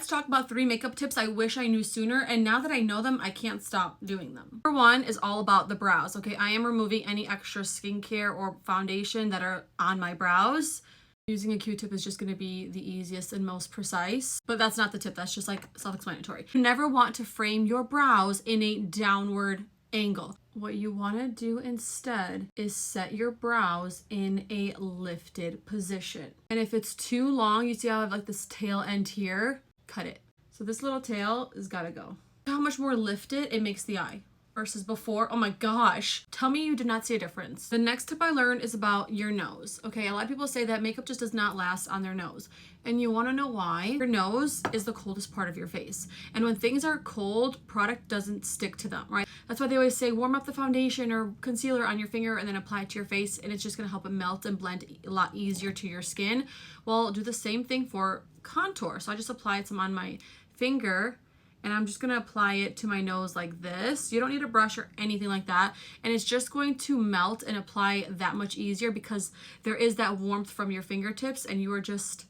let's talk about 3 makeup tips I wish I knew sooner, and now that I know them, I can't stop doing them. Number 1 is all about the brows, okay? I am removing any extra skincare or foundation that are on my brows. Using a Q-tip is just going to be the easiest and most precise, but that's not the tip. That's just like self-explanatory. You never want to frame your brows in a downward angle. What you want to do instead is set your brows in a lifted position. And if it's too long, you see how I have like this tail end here, cut it. So this little tail has got to go. How much more lifted it makes the eye versus before. Oh my gosh. Tell me you did not see a difference. The next tip I learned is about your nose. Okay, a lot of people say that makeup just does not last on their nose. And you want to know why? Your nose is the coldest part of your face. And when things are cold, product doesn't stick to them, right? That's why they always say warm up the foundation or concealer on your finger and then apply it to your face, and it's just going to help it melt and blend a lot easier to your skin. Well, do the same thing for contour. So I just applied some on my finger, and I'm just gonna apply it to my nose like this. You don't need a brush or anything like that. And it's just going to melt and apply that much easier because there is that warmth from your fingertips, and you are just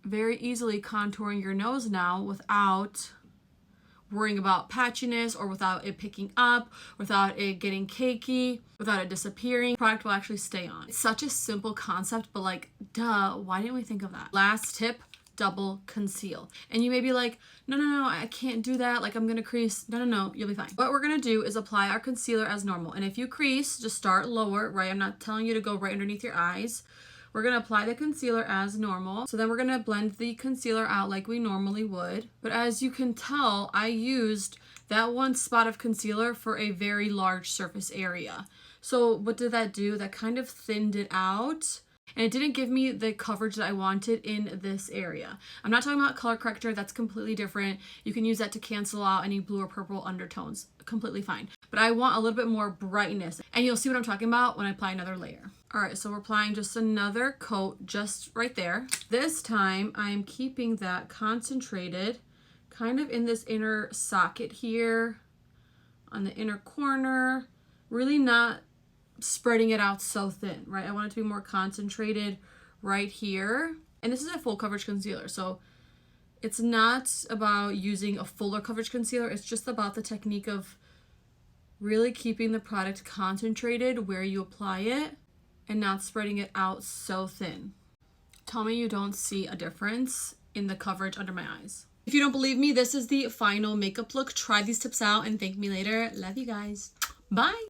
very easily contouring your nose now without worrying about patchiness or without it picking up, without it getting cakey, without it disappearing. Product will actually stay on. It's such a simple concept, but like, duh, why didn't we think of that? Last tip, double conceal. And you may be like, no, I can't do that. Like, I'm gonna crease. No, you'll be fine. What we're gonna do is apply our concealer as normal. And if you crease, just start lower, right? I'm not telling you to go right underneath your eyes. We're gonna apply the concealer as normal. So then we're gonna blend the concealer out like we normally would. But as you can tell, I used that one spot of concealer for a very large surface area. So what did that do? That kind of thinned it out. And it didn't give me the coverage that I wanted in this area. I'm not talking about color corrector. That's completely different. You can use that to cancel out any blue or purple undertones. Completely fine. But I want a little bit more brightness. And you'll see what I'm talking about when I apply another layer. All right, so we're applying just another coat just right there. This time I'm keeping that concentrated kind of in this inner socket here on the inner corner. Really not spreading it out so thin, right? I want it to be more concentrated right here. And this is a full coverage concealer, so it's not about using a fuller coverage concealer. It's just about the technique of really keeping the product concentrated where you apply it and not spreading it out so thin. Tell me you don't see a difference in the coverage under my eyes. If you don't believe me, this is the final makeup look. Try these tips out and thank me later. Love you guys. Bye.